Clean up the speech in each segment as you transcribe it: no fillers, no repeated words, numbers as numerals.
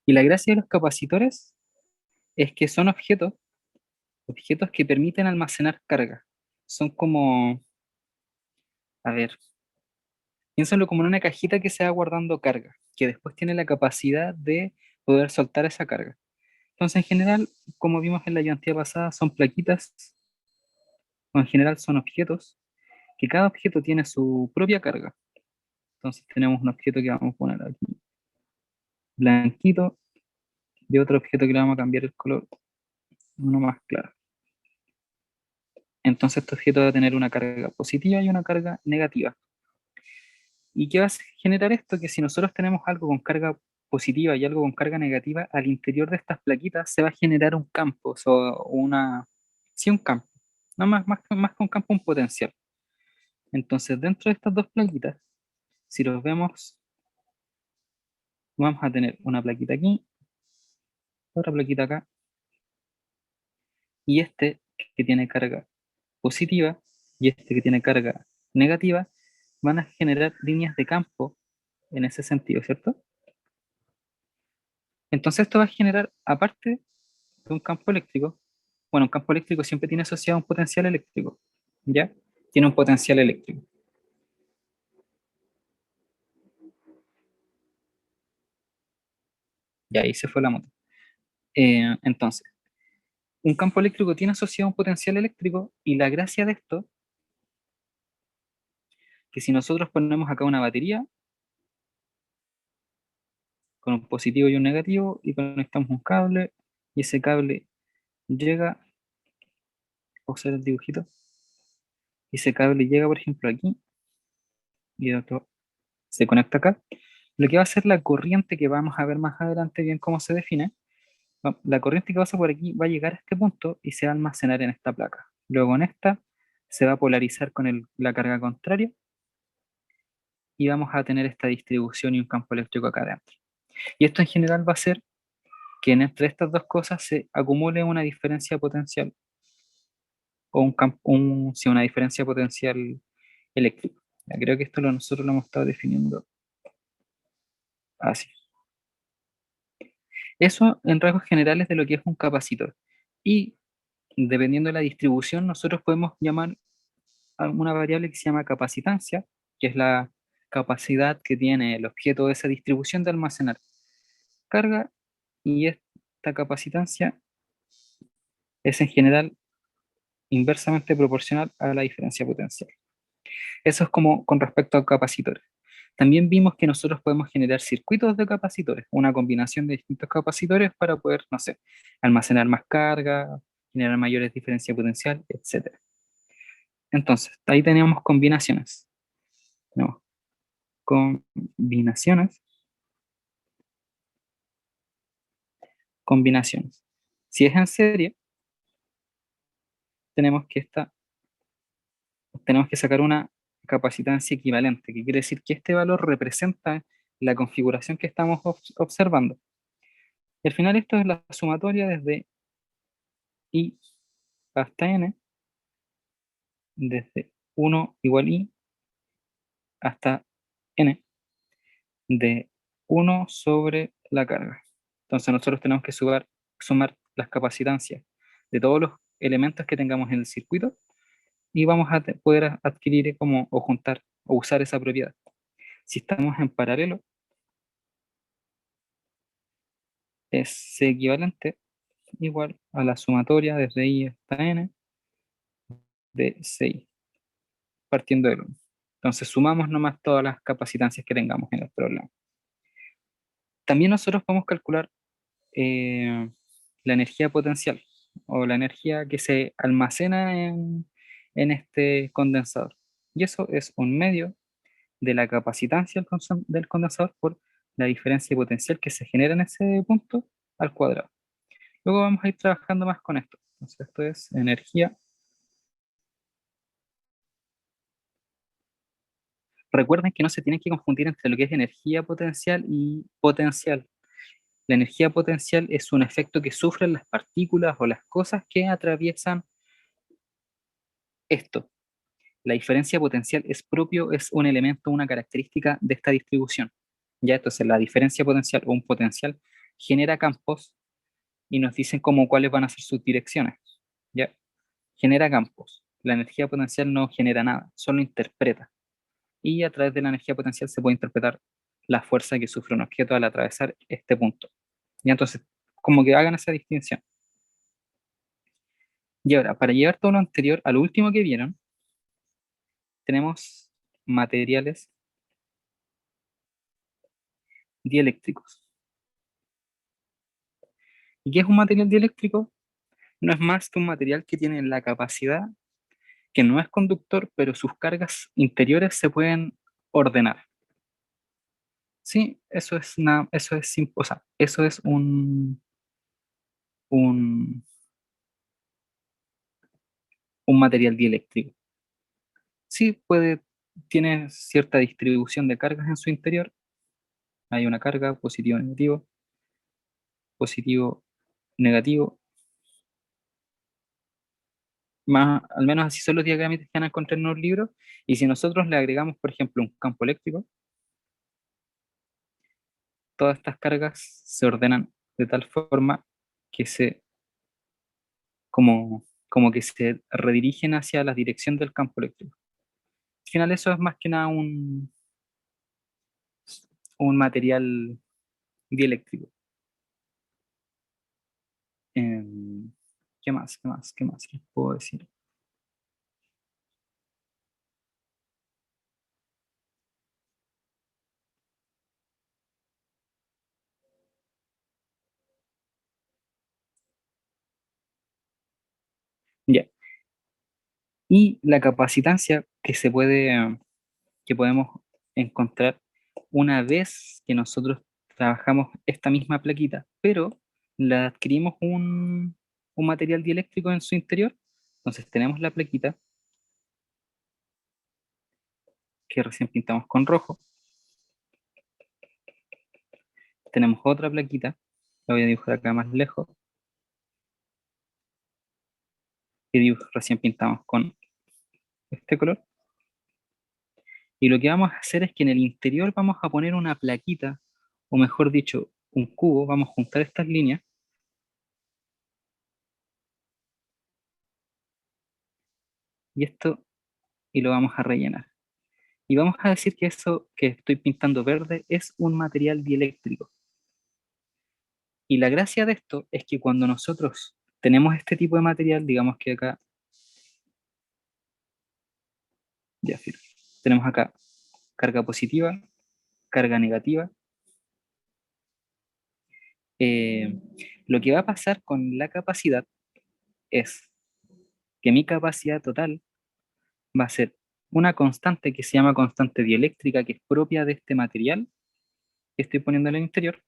Y la gracia de los capacitores es que son objetos que permiten almacenar carga. Son como, a ver, piénsalo como en una cajita que se va guardando carga, que después tiene la capacidad de poder soltar esa carga. Entonces, en general, como vimos en la llantía pasada, son plaquitas, o en general son objetos, que cada objeto tiene su propia carga. Entonces, tenemos un objeto que vamos a poner aquí blanquito y otro objeto que le vamos a cambiar el color, uno más claro. Entonces, este objeto va a tener una carga positiva y una carga negativa. ¿Y qué va a generar esto? Que si nosotros tenemos algo con carga positiva y algo con carga negativa, al interior de estas plaquitas se va a generar un campo, o una, sí, un campo, no más que un campo, un potencial. Entonces, dentro de estas dos plaquitas, si los vemos, vamos a tener una plaquita aquí, otra plaquita acá, y este que tiene carga positiva y este que tiene carga negativa, van a generar líneas de campo en ese sentido, ¿cierto? Entonces esto va a generar, aparte de un campo eléctrico, bueno, un campo eléctrico siempre tiene asociado un potencial eléctrico, ¿ya? Tiene un potencial eléctrico. Y ahí se fue la moto. Entonces, un campo eléctrico tiene asociado un potencial eléctrico y la gracia de esto, que si nosotros ponemos acá una batería con un positivo y un negativo y conectamos un cable y ese cable llega, vamos a hacer el dibujito, y ese cable llega, por ejemplo, aquí y el otro se conecta acá, lo que va a ser la corriente que vamos a ver más adelante bien cómo se define. La corriente que pasa por aquí va a llegar a este punto y se va a almacenar en esta placa. Luego en esta se va a polarizar con la carga contraria y vamos a tener esta distribución y un campo eléctrico acá adentro. Y esto en general va a hacer que entre estas dos cosas se acumule una diferencia potencial o sí, una diferencia potencial eléctrica. Ya creo que esto nosotros lo hemos estado definiendo así. Eso en rasgos generales de lo que es un capacitor. Y dependiendo de la distribución, nosotros podemos llamar a una variable que se llama capacitancia, que es la capacidad que tiene el objeto de esa distribución de almacenar carga, y esta capacitancia es en general inversamente proporcional a la diferencia potencial. Eso es como con respecto a capacitores. También vimos que nosotros podemos generar circuitos de capacitores, una combinación de distintos capacitores para poder, no sé, almacenar más carga, generar mayores diferencias potencial, etc. Entonces, ahí tenemos combinaciones. Tenemos combinaciones, combinaciones. Si es en serie, tenemos que, tenemos que sacar una capacitancia equivalente, que quiere decir que este valor representa la configuración que estamos observando. Y al final esto es la sumatoria desde i hasta n, desde 1 igual i hasta n, de 1 sobre la carga. Entonces nosotros tenemos que sumar las capacitancias de todos los elementos que tengamos en el circuito y vamos a poder adquirir como, o juntar, o usar esa propiedad. Si estamos en paralelo, es C equivalente igual a la sumatoria desde i hasta n de 6, partiendo del 1. Entonces sumamos nomás todas las capacitancias que tengamos en el problema. También nosotros podemos calcular eh, la energía potencial o la energía que se almacena en este condensador. Y eso es un medio de la capacitancia del condensador por la diferencia potencial que se genera en ese punto al cuadrado. Luego vamos a ir trabajando más con esto. Entonces esto es energía. Recuerden que no se tienen que confundir entre lo que es energía potencial y potencial. La energía potencial es un efecto que sufren las partículas o las cosas que atraviesan esto. La diferencia potencial es un elemento, una característica de esta distribución. Ya, entonces la diferencia potencial o un potencial genera campos y nos dicen como cuáles van a ser sus direcciones, ¿ya? Genera campos. La energía potencial no genera nada, solo interpreta. Y a través de la energía potencial se puede interpretar la fuerza que sufre un objeto al atravesar este punto. Y entonces, como que hagan esa distinción. Y ahora, para llevar todo lo anterior a lo último que vieron, tenemos materiales dieléctricos. ¿Y qué es un material dieléctrico? No es más que un material que tiene la capacidad, que no es conductor, pero sus cargas interiores se pueden ordenar. Sí, eso es, o sea, eso es un, un material dieléctrico. Sí, tiene cierta distribución de cargas en su interior. Hay una carga positivo, negativo. Más, al menos así son los diagramitas que van a encontrar en los libros. Y si nosotros le agregamos, por ejemplo, un campo eléctrico, todas estas cargas se ordenan de tal forma que como que se redirigen hacia la dirección del campo eléctrico. Al final eso es más que nada un material dieléctrico. Em, ¿Qué más? ¿Qué más? ¿Qué más les puedo decir? Ya. Y la capacitancia que podemos encontrar una vez que nosotros trabajamos esta misma plaquita, pero la adquirimos un material dieléctrico en su interior. Entonces tenemos la plaquita que recién pintamos con rojo, tenemos otra plaquita, la voy a dibujar acá más lejos, recién pintamos con este color, y lo que vamos a hacer es que en el interior vamos a poner una plaquita, o mejor dicho, un cubo, vamos a juntar estas líneas, y esto, y lo vamos a rellenar. Y vamos a decir que eso que estoy pintando verde es un material dieléctrico. Y la gracia de esto es que cuando nosotros tenemos este tipo de material, digamos que acá, ya filo, tenemos acá carga positiva, carga negativa. eh, lo que va a pasar con la capacidad es que mi capacidad total va a ser una constante que se llama constante dieléctrica, que es propia de este material que estoy poniendo en el interior,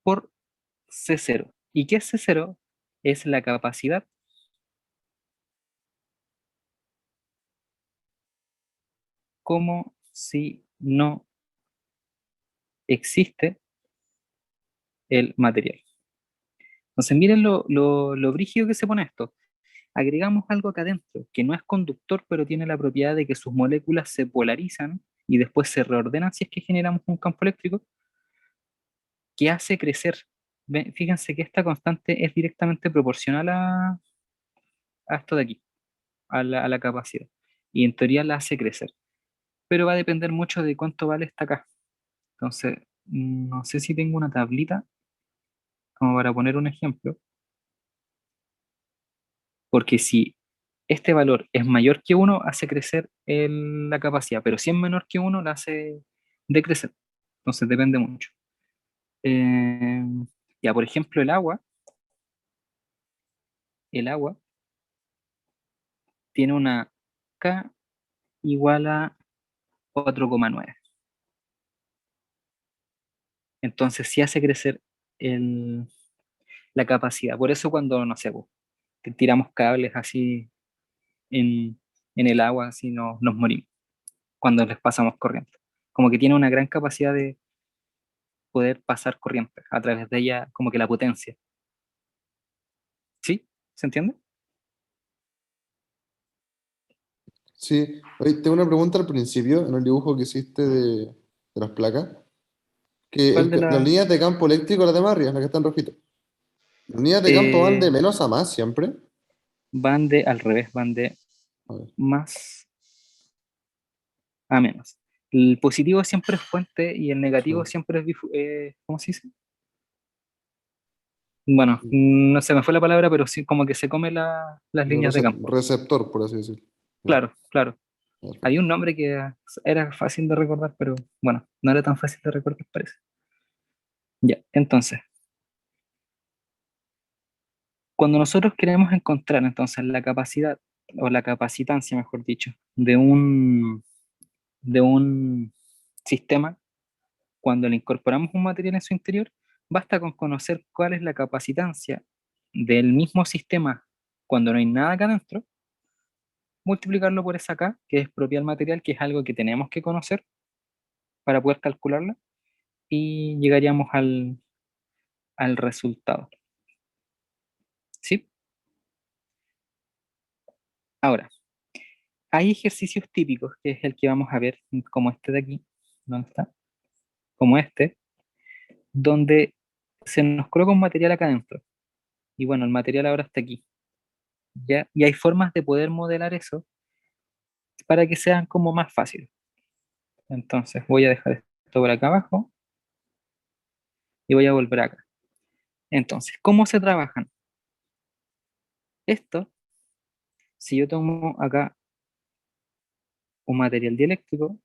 por C0. ¿Y qué es C0? Es la capacidad como si no existe el material. Entonces, miren lo brígido que se pone esto. Agregamos algo acá adentro, que no es conductor, pero tiene la propiedad de que sus moléculas se polarizan y después se reordenan si es que generamos un campo eléctrico, que hace crecer. Fíjense que esta constante es directamente proporcional a esto de aquí, a la capacidad. Y en teoría la hace crecer. Pero va a depender mucho de cuánto vale esta acá. Entonces, no sé si tengo una tablita como para poner un ejemplo, porque si este valor es mayor que uno hace crecer la capacidad, pero si es menor que uno la hace decrecer. Entonces depende mucho. Eh, ya, por ejemplo, el agua tiene una K igual a 4,9. Entonces sí hace crecer el- la capacidad. Por eso cuando, no sé, po, que tiramos cables así en, en el agua, así nos morimos cuando les pasamos corriente. Como que tiene una gran capacidad de poder pasar corriente a través de ella, como que la potencia. ¿Sí? ¿Se entiende? Sí, oye, tengo una pregunta al principio, en el dibujo que hiciste de las placas. Que ¿Cuál de las las? líneas de campo eléctrico, las demás arriba, las que están rojitas. Las líneas de campo van de eh, menos a más siempre. Van de al revés, van de A ver. más a menos. El positivo siempre es fuente y el negativo Sí. siempre es, ¿cómo se dice? Bueno, no se me fue la palabra, pero sí como que se come las líneas de campo. Receptor, por así decirlo. Ya, Claro, claro. Hay perfecto. un nombre que era fácil de recordar, pero bueno, no era tan fácil de recordar, parece. Ya, entonces, cuando nosotros queremos encontrar entonces la capacidad, o la capacitancia, mejor dicho, de un sistema, cuando le incorporamos un material en su interior, basta con conocer cuál es la capacitancia del mismo sistema cuando no hay nada acá adentro, multiplicarlo por esa K, que es propia del material, que es algo que tenemos que conocer para poder calcularla, y llegaríamos al resultado. ¿Sí? Ahora, hay ejercicios típicos, que es el que vamos a ver, como este de aquí, ¿dónde está? Como este, donde se nos coloca un material acá adentro. Y bueno, el material ahora está aquí. ¿Ya? Y hay formas de poder modelar eso para que sean como más fáciles. Entonces voy a dejar esto por acá abajo y voy a volver acá. Entonces, ¿cómo se trabajan? Esto, si yo tomo acá un material dieléctrico,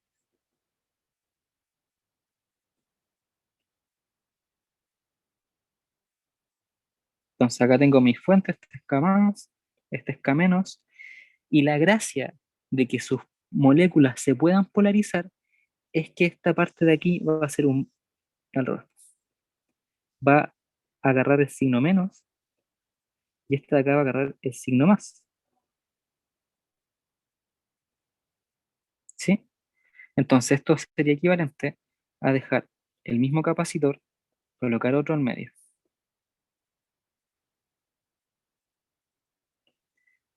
entonces acá tengo mis fuentes, este es K más, este es K menos, y la gracia de que sus moléculas se puedan polarizar es que esta parte de aquí va a ser al revés. Va a agarrar el signo menos y esta de acá va a agarrar el signo más. ¿Sí? Entonces esto sería equivalente a dejar el mismo capacitor, colocar otro en medio.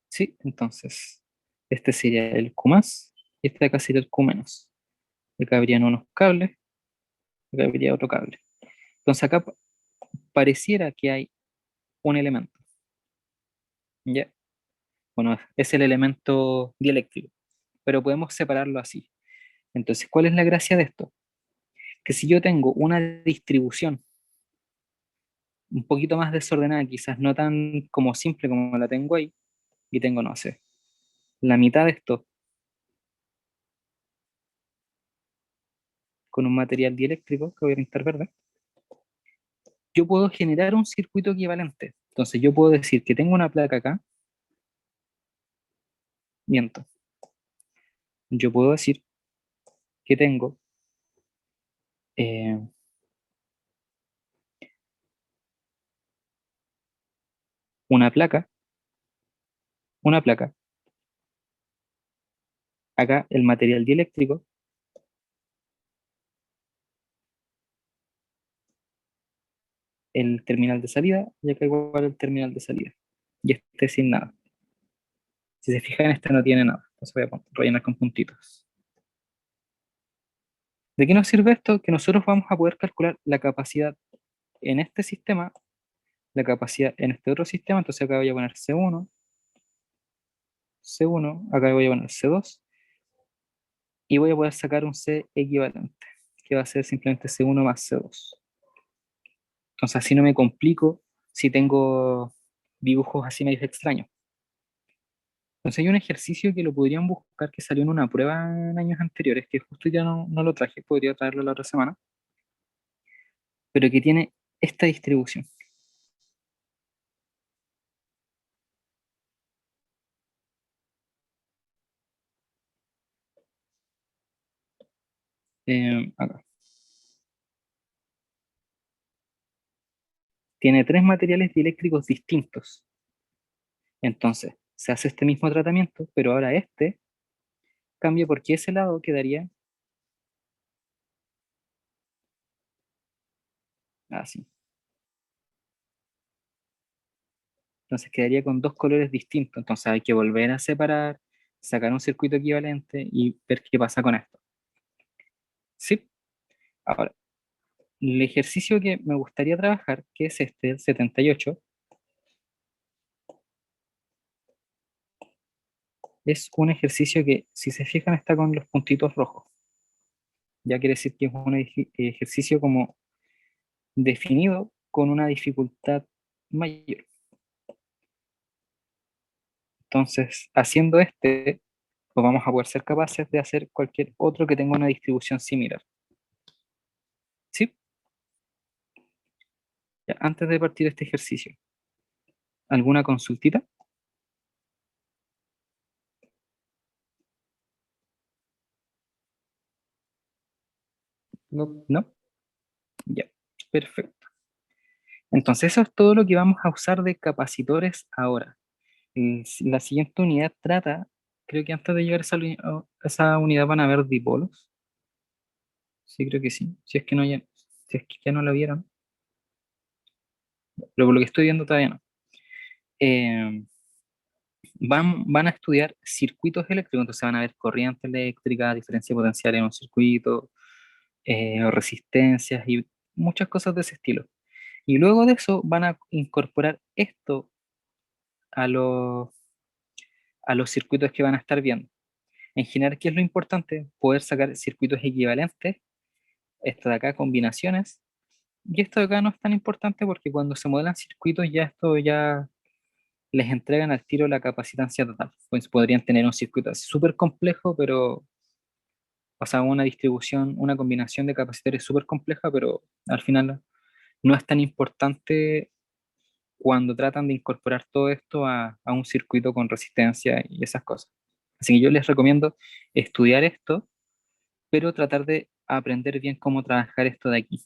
¿Sí? Entonces, este sería el Q más y este de acá sería el Q menos. Acá habrían unos cables, acá habría otro cable. Entonces acá pareciera que hay un elemento. ¿Ya? Bueno, es el elemento dieléctrico, pero podemos separarlo así. Entonces, ¿cuál es la gracia de esto? Que si yo tengo una distribución un poquito más desordenada, quizás no tan como simple como la tengo ahí, y tengo, no sé, la mitad de esto con un material dieléctrico que voy a pintar verde, yo puedo generar un circuito equivalente. Entonces yo puedo decir que tengo una placa acá, miento. Yo puedo decir que tengo eh, una placa, una placa, acá el material dieléctrico, el terminal de salida, y acá igual el terminal de salida. Y este sin nada. Si se fijan, este no tiene nada. Entonces voy a rellenar con puntitos. ¿De qué nos sirve esto? Que nosotros vamos a poder calcular la capacidad en este sistema, la capacidad en este otro sistema. Entonces acá voy a poner C1, C1, acá voy a poner C2, y voy a poder sacar un C equivalente, que va a ser simplemente C1 más C2. Entonces así no me complico si tengo dibujos así medio extraños. Entonces hay un ejercicio que lo podrían buscar que salió en una prueba en años anteriores, que justo ya no lo traje, podría traerlo la otra semana, pero que tiene esta distribución. Acá. Tiene tres materiales dieléctricos distintos. Entonces, se hace este mismo tratamiento, pero ahora este cambia porque ese lado quedaría así. Entonces quedaría con dos colores distintos. Entonces hay que volver a separar, sacar un circuito equivalente y ver qué pasa con esto. ¿Sí? Ahora, el ejercicio que me gustaría trabajar, que es este, el 78, es un ejercicio que, si se fijan, está con los puntitos rojos. Ya quiere decir que es un ejercicio como definido con una dificultad mayor. Entonces, haciendo este, pues vamos a poder ser capaces de hacer cualquier otro que tenga una distribución similar. ¿Sí? Ya, antes de partir este ejercicio, ¿alguna consultita? No, ¿No? Ya, perfecto. Entonces, eso es todo lo que vamos a usar de capacitores ahora. La siguiente unidad trata, creo que antes de llegar a esa unidad van a haber dipolos. Sí, creo que sí. Si es que ya no lo vieron. Pero por lo que estoy viendo todavía no. Eh, van a estudiar circuitos eléctricos, entonces van a ver corriente eléctrica, diferencia potencial en un circuito, o resistencias y muchas cosas de ese estilo. Y luego de eso van a incorporar esto a los circuitos que van a estar viendo. En general, ¿qué es lo importante? Poder sacar circuitos equivalentes, esto de acá, combinaciones, y esto de acá no es tan importante porque cuando se modelan circuitos ya esto ya les entregan al tiro la capacitancia total. Pues podrían tener un circuito súper complejo, pero, o sea, una distribución, una combinación de capacitores súper compleja, pero al final no es tan importante cuando tratan de incorporar todo esto a un circuito con resistencia y esas cosas. Así que yo les recomiendo estudiar esto, pero tratar de aprender bien cómo trabajar esto de aquí.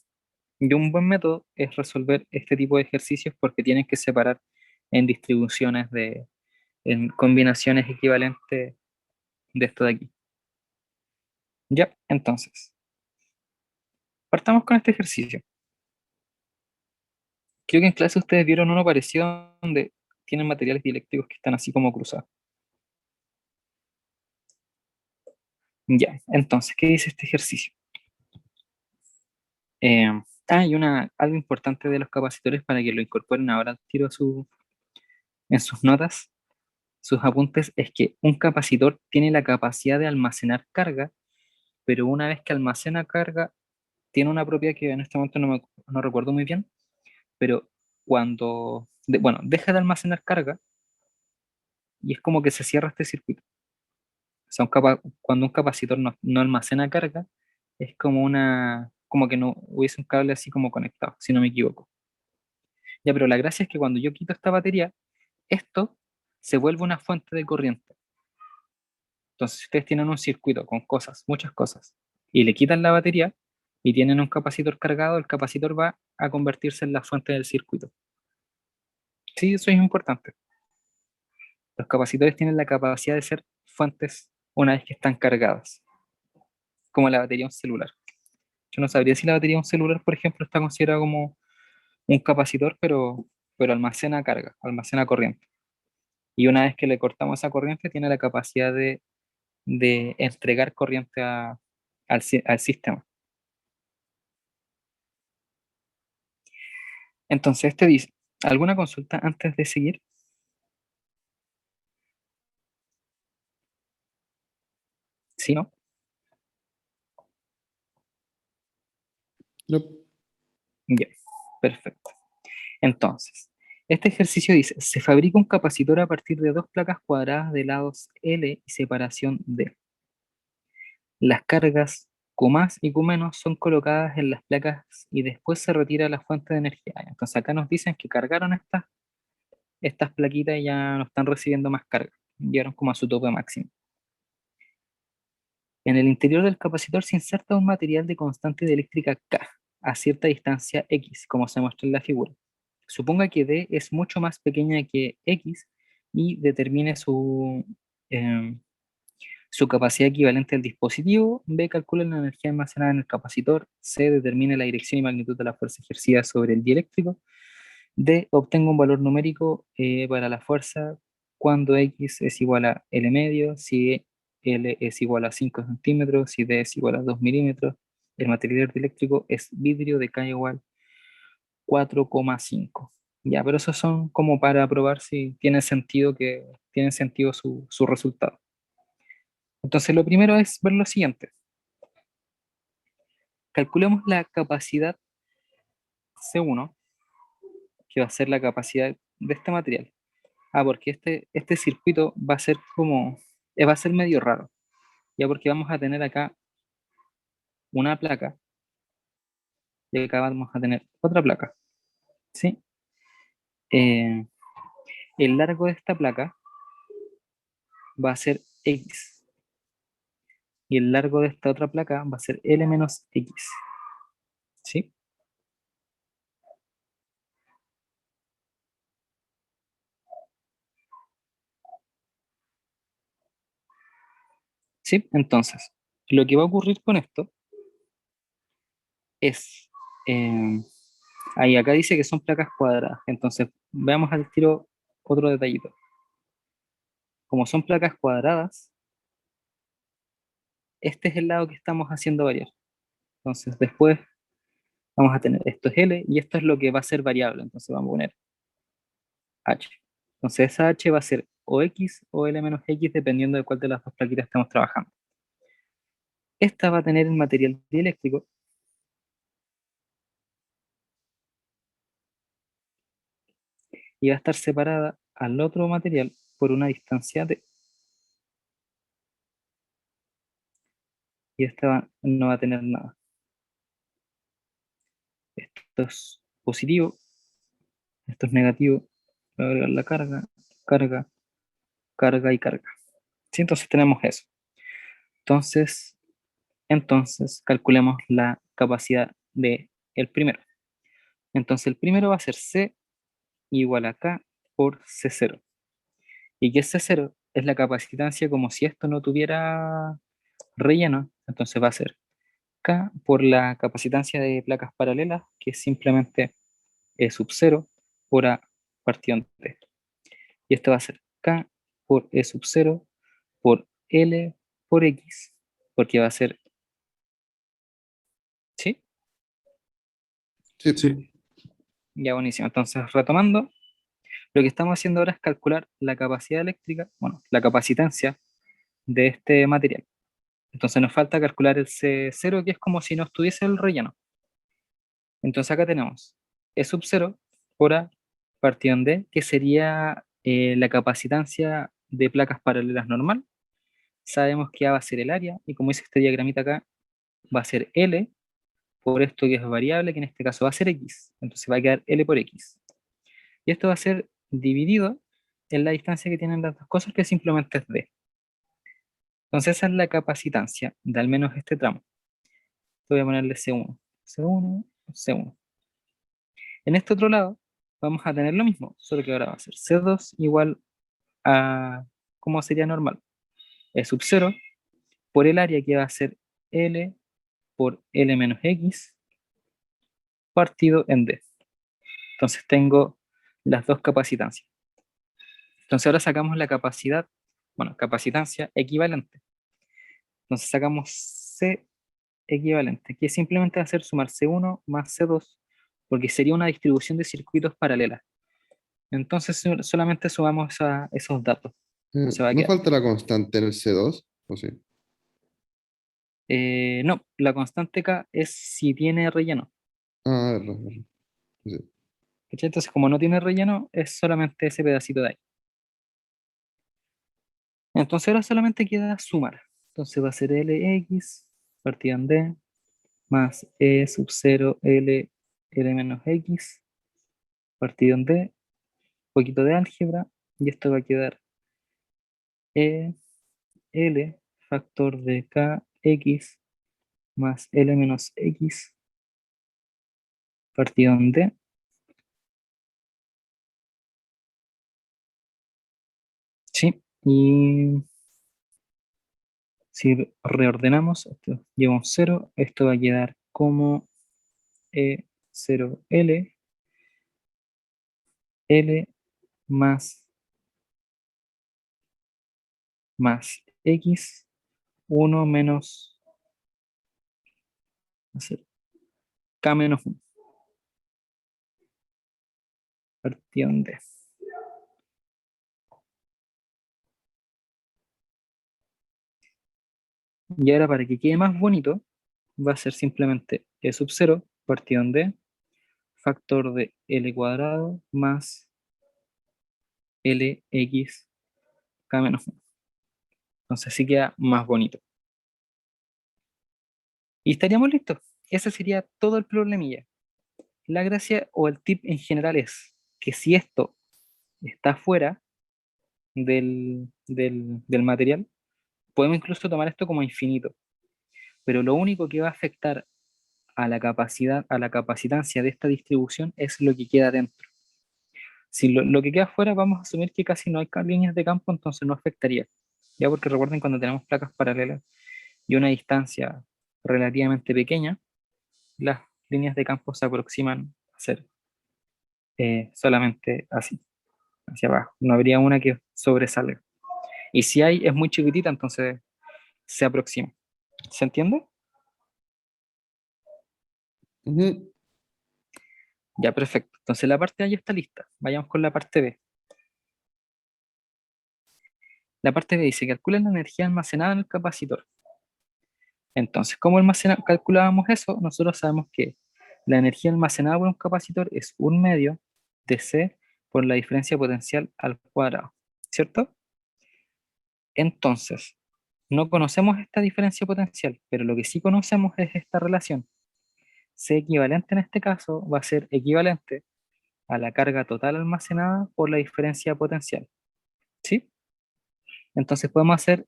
Y un buen método es resolver este tipo de ejercicios porque tienen que separar en distribuciones en combinaciones equivalentes de esto de aquí. Ya, entonces, partamos con este ejercicio. Creo que en clase ustedes vieron uno parecido donde tienen materiales dieléctricos que están así como cruzados. Ya, entonces, ¿qué dice este ejercicio? Eh, y algo importante de los capacitores para que lo incorporen ahora al tiro en sus notas, sus apuntes, es que un capacitor tiene la capacidad de almacenar carga, pero una vez que almacena carga, tiene una propiedad que en este momento no recuerdo muy bien, pero bueno, deja de almacenar carga y es como que se cierra este circuito. O sea, cuando un capacitor no almacena carga, es como que no hubiese un cable así como conectado, si no me equivoco. Ya, pero la gracia es que cuando yo quito esta batería, esto se vuelve una fuente de corriente. Entonces, si ustedes tienen un circuito con cosas, muchas cosas, y le quitan la batería y tienen un capacitor cargado, el capacitor va a convertirse en la fuente del circuito. Sí, eso es importante. Los capacitores tienen la capacidad de ser fuentes una vez que están cargadas, como la batería de un celular. Yo no sabría si la batería de un celular, por ejemplo, está considerada como un capacitor, pero almacena carga, almacena corriente. Y una vez que le cortamos esa corriente, tiene la capacidad de entregar corriente al sistema. Entonces, este dice, ¿alguna consulta antes de seguir? ¿Sí, no? no, Ya, perfecto. Entonces, este ejercicio dice, se fabrica un capacitor a partir de dos placas cuadradas de lados L y separación D. Las cargas Q más y Q menos son colocadas en las placas y después se retira la fuente de energía. Entonces acá nos dicen que cargaron estas plaquitas y ya no están recibiendo más carga. Llegaron como a su tope máximo. En el interior del capacitor se inserta un material de constante dieléctrica K a cierta distancia X, como se muestra en la figura. Suponga que D es mucho más pequeña que X y determine em, su capacidad equivalente al dispositivo. B calcula la energía almacenada en el capacitor. C determine la dirección y magnitud de la fuerza ejercida sobre el dieléctrico. D obtenga un valor numérico para la fuerza cuando X es igual a L medio, si L es igual a 5 centímetros, si D es igual a 2 milímetros, el material dieléctrico es vidrio de K igual 4,5. Ya, pero esos son como para probar si tiene sentido su resultado. Entonces, lo primero es ver lo siguiente. Calculemos la capacidad C1, que va a ser la capacidad de este material. Porque este circuito va a ser va a ser medio raro, ya porque vamos a tener acá una placa y acá vamos a tener otra placa, ¿sí? Eh, el largo de esta placa va a ser X y el largo de esta otra placa va a ser L menos X, ¿sí? ¿Sí? Entonces, lo que va a ocurrir con esto es, eh, ahí acá dice que son placas cuadradas, entonces veamos al tiro otro detallito. Como son placas cuadradas, este es el lado que estamos haciendo variar. Entonces después vamos a tener esto es L y esto es lo que va a ser variable, entonces vamos a poner H. Entonces esa H va a ser o X o L menos X dependiendo de cuál de las dos plaquitas estamos trabajando. Esta va a tener el material dieléctrico y va a estar separada al otro material por una distancia D. Y esta no va a tener nada. Esto es positivo, esto es negativo. Voy a agregar la carga, carga, carga y carga. ¿Sí? Entonces tenemos eso. Entonces calculemos la capacidad de el primero. Entonces el primero va a ser C igual a K por C0. ¿Y qué es C0? Es la capacitancia como si esto no tuviera relleno. Entonces va a ser K por la capacitancia de placas paralelas, que es simplemente E sub 0 por A partido en T. Y esto va a ser K por E sub 0 por L por X, porque va a ser, ¿sí? Sí. Sí, Ya buenísimo. Entonces, retomando, lo que estamos haciendo ahora es calcular la capacidad eléctrica, bueno, la capacitancia de este material. Entonces nos falta calcular el C0, que es como si no estuviese el relleno. Entonces acá tenemos E sub 0 por A partido en D, que sería la capacitancia de placas paralelas normal. Sabemos que A va a ser el área, y como dice este diagramita acá, va a ser L por esto que es variable, que en este caso va a ser X. Entonces va a quedar L por X. Y esto va a ser dividido en la distancia que tienen las dos cosas, que simplemente es D. Entonces esa es la capacitancia de al menos este tramo. Voy a ponerle C1, C1, C1. En este otro lado vamos a tener lo mismo, solo que ahora va a ser C2 igual a, como sería normal, E sub 0 por el área que va a ser L por L menos X partido en D. Entonces tengo las dos capacitancias. Entonces ahora sacamos la capacidad, bueno, capacitancia equivalente. Entonces sacamos C equivalente, que simplemente va a ser sumar C1 más C2, porque sería una distribución de circuitos paralelas. Entonces solamente sumamos a esos datos. Entonces va a ¿No quedar. falta la constante en el C2? ¿O sí? No, la constante K es si tiene relleno. Verdad, verdad. Sí. ¿Cachai? Entonces, como no tiene relleno, es solamente ese pedacito de ahí. Entonces ahora solamente queda sumar. Entonces va a ser Lx partida en D más E sub 0 L menos X partido en D, poquito de álgebra, y esto va a quedar E L factor de Kx más L menos X partido en D. Sí, y si reordenamos, esto lleva un 0, esto va a quedar como E0L, L más X, 1 menos a ser K-1, partido en D. Y ahora para que quede más bonito, va a ser simplemente E sub 0 partido en D, factor de L cuadrado más LX K-1. Entonces así queda más bonito. Y estaríamos listos. Ese sería todo el problemilla. La gracia o el tip en general es que si esto está fuera del material, podemos incluso tomar esto como infinito. Pero lo único que va a afectar a la capacidad, a la capacitancia de esta distribución es lo que queda dentro. Si lo que queda fuera, vamos a asumir que casi no hay líneas de campo, entonces no afectaría. Ya porque recuerden cuando tenemos placas paralelas y una distancia relativamente pequeña, las líneas de campo se aproximan a ser solamente así, hacia abajo. No habría una que sobresalga. Y si hay, es muy chiquitita, entonces se aproxima. ¿Se entiende? Ujú. Ya, perfecto. Entonces la parte A ya está lista. Vayamos con la parte B. La parte B dice, calcula la energía almacenada en el capacitor. Entonces, ¿cómo calculábamos eso? Nosotros sabemos que la energía almacenada por un capacitor es 1/2 de C por la diferencia potencial al cuadrado, ¿cierto? Entonces, no conocemos esta diferencia potencial, pero lo que sí conocemos es esta relación. C equivalente en este caso va a ser equivalente a la carga total almacenada por la diferencia potencial, ¿sí? Entonces podemos hacer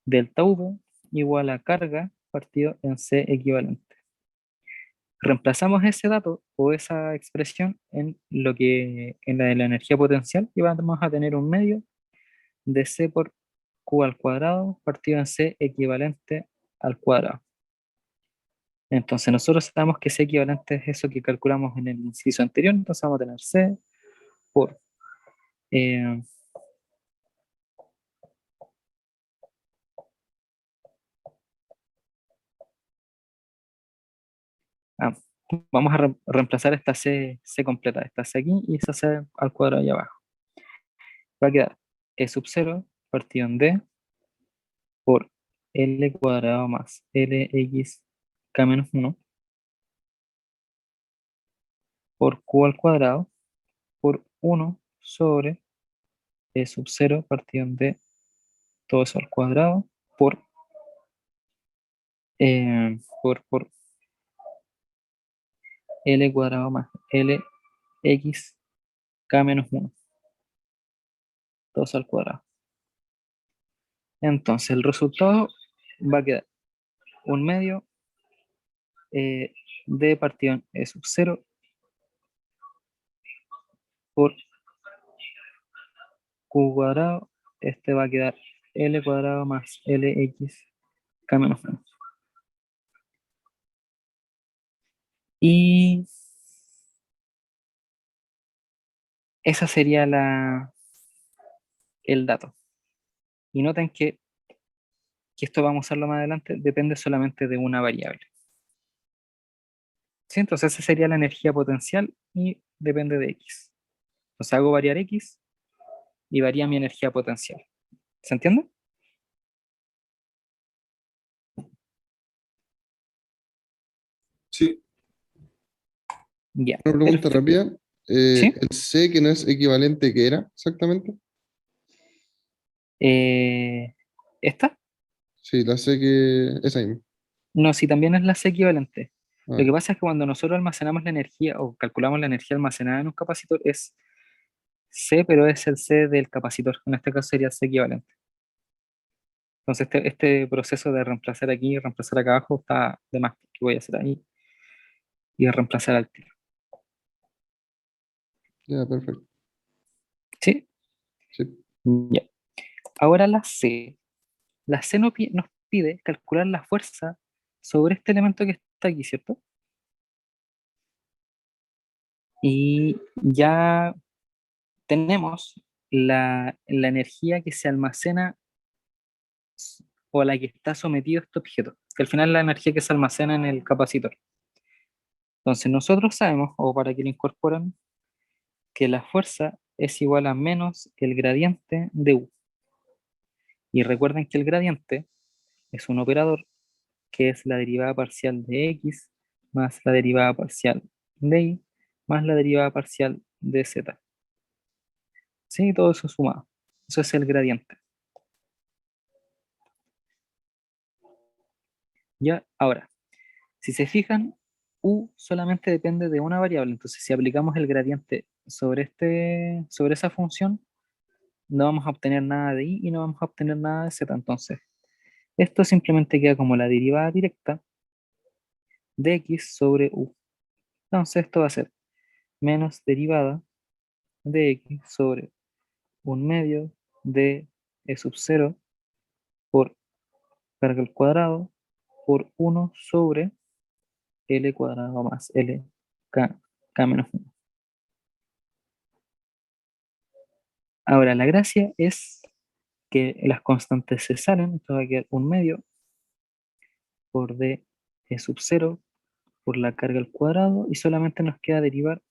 delta V igual a carga partido en C equivalente. Reemplazamos ese dato o esa expresión en lo que en la de la energía potencial y vamos a tener 1/2 de C por Q al cuadrado partido en C equivalente al cuadrado. Entonces nosotros sabemos que C equivalente es eso que calculamos en el inciso anterior, entonces vamos a tener C por eh, ah, vamos a reemplazar esta C completa, esta C aquí y esa C al cuadrado allá abajo. Va a quedar E sub 0 partido en D por L cuadrado más LX K-1 por Q al cuadrado por 1 sobre E sub 0 partido en D, todo eso al cuadrado por L cuadrado más LX K-1, todo eso al cuadrado. Entonces el resultado va a quedar 1/2 D partido en E sub 0 por Q cuadrado, este va a quedar L cuadrado más LX K-1. Y esa sería el dato. Y noten que esto vamos a usarlo más adelante, depende solamente de una variable. ¿Sí? Entonces esa sería la energía potencial y depende de X. Entonces hago variar X y varía mi energía potencial. ¿Se entiende? Sí, Ya, una pregunta perfecto. rápida. ¿Sí? El C que no es equivalente, ¿qué era exactamente? Eh, ¿Esta? Sí, la C que... Esa misma. No, si también es la C equivalente. Lo Ah, que pasa es que cuando nosotros almacenamos la energía o calculamos la energía almacenada en un capacitor es C, pero es el C del capacitor. En este caso sería C equivalente. Entonces este proceso de reemplazar aquí y reemplazar acá abajo está de más, que voy a hacer ahí y reemplazar al tiro. ya, perfecto. ¿Sí? Sí. Ya. Ahora la C. La C nos pide calcular la fuerza sobre este elemento que está aquí, ¿cierto? Y ya tenemos la energía que se almacena o a la que está sometido este objeto. que al final es la energía que se almacena en el capacitor. Entonces nosotros sabemos, o para que lo incorporan, que la fuerza es igual a menos el gradiente de U. Y recuerden que el gradiente es un operador que es la derivada parcial de X más la derivada parcial de Y más la derivada parcial de Z. ¿Sí? Todo eso sumado. Eso es el gradiente. Ya, ahora, si se fijan, U solamente depende de una variable. Entonces, si aplicamos el gradiente sobre esa función, no vamos a obtener nada de Y y no vamos a obtener nada de Z. Entonces, esto simplemente queda como la derivada directa de X sobre U. Entonces, esto va a ser menos derivada de X sobre 1/2 de E sub 0 por carga al cuadrado por 1 sobre L cuadrado más L K menos 1. Ahora, la gracia es que las constantes se salen, esto va a quedar 1/2 por D E sub 0 por la carga al cuadrado y solamente nos queda derivar,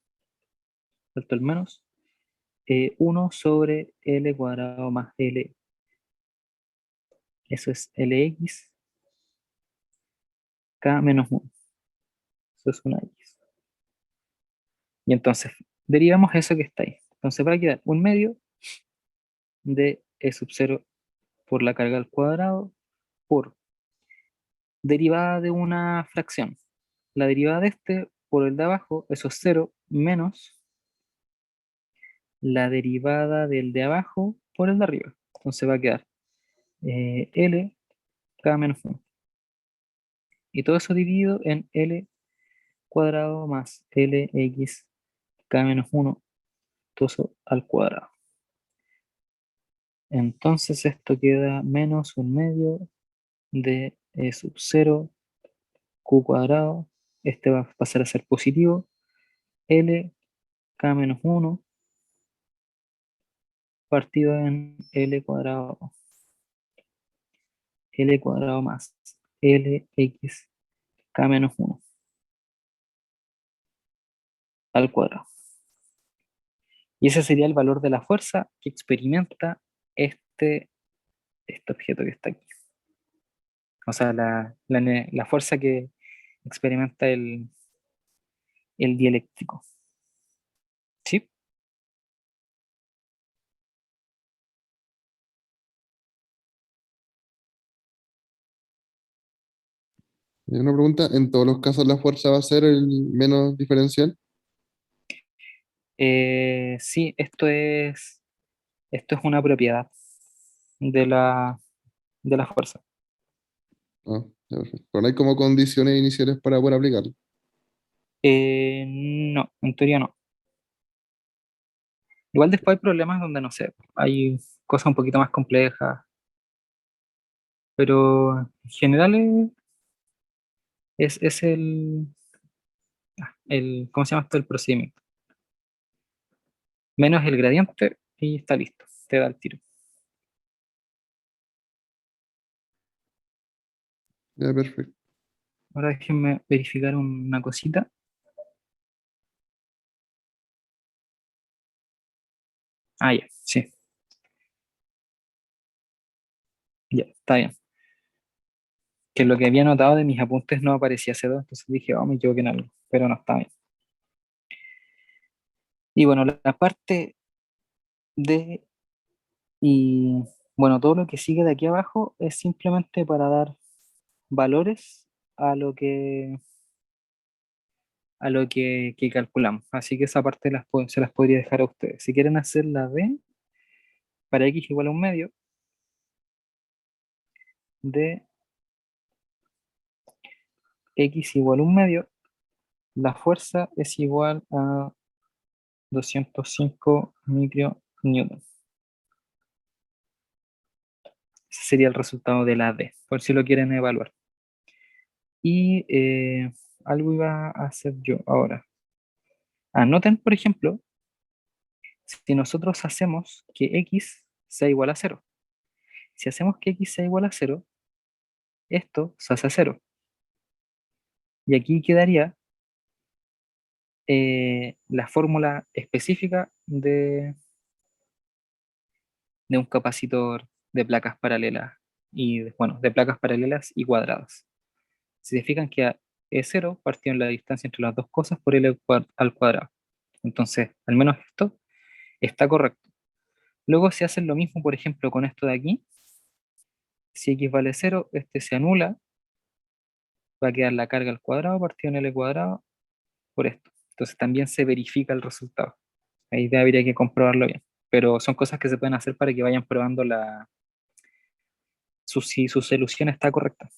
salto el menos, 1 sobre L cuadrado más L. Eso es Lx K menos 1. Eso es una X. Y entonces derivamos eso que está ahí. Entonces va a quedar 1/2 de E sub 0 por la carga al cuadrado por derivada de una fracción. La derivada de este por el de abajo, eso es 0, menos la derivada del de abajo por el de arriba. Entonces va a quedar L K menos 1. Y todo eso dividido en L cuadrado más Lx K menos 1, todo eso al cuadrado. Entonces esto queda menos 1/2 de E sub 0 Q cuadrado. Este va a pasar a ser positivo. L K menos 1 partido en L cuadrado más Lx K menos 1 al cuadrado. Y ese sería el valor de la fuerza que experimenta este, este objeto que está aquí. O sea, la fuerza que experimenta el dieléctrico. ¿Sí? Y una pregunta, ¿en todos los casos la fuerza va a ser el menos diferencial? Sí, esto es una propiedad de la fuerza. Ah, ya, perfecto. Pero no hay como condiciones iniciales para poder aplicarlo. No, en teoría no. Igual después hay problemas donde no sé, hay cosas un poquito más complejas, pero en general es ¿cómo se llama esto? El procedimiento. Menos el gradiente y está listo, te da el tiro. Ya, perfecto. Ahora déjenme verificar una cosita. Ah, ya, sí, ya, está bien. Que lo que había notado de mis apuntes no aparecía C2, entonces dije, oh, me equivoqué en algo, pero no está bien. Y bueno, la parte de, y bueno, todo lo que sigue de aquí abajo es simplemente para dar valores a que calculamos. Así que esa parte se las podría dejar a ustedes. Si quieren hacer la D para X igual a 1/2 de X igual a 1/2, la fuerza es igual a 205 micronewton. Ese sería el resultado de la D, por si lo quieren evaluar. Y algo iba a hacer yo ahora. Anoten, por ejemplo, si nosotros hacemos que X sea igual a 0. Si hacemos que X sea igual a 0, esto se hace cero. Y aquí quedaría la fórmula específica de un capacitor de placas paralelas y, bueno, de placas paralelas y cuadradas. Si se fijan que a E0 partió en la distancia entre las dos cosas por L al cuadrado. Entonces, al menos esto está correcto. Luego si hacen lo mismo, por ejemplo, con esto de aquí, si x vale cero, este se anula, va a quedar la carga al cuadrado partido en L cuadrado por esto. Entonces también se verifica el resultado. Ahí habría que comprobarlo bien. Pero son cosas que se pueden hacer para que vayan probando si su solución está correcta.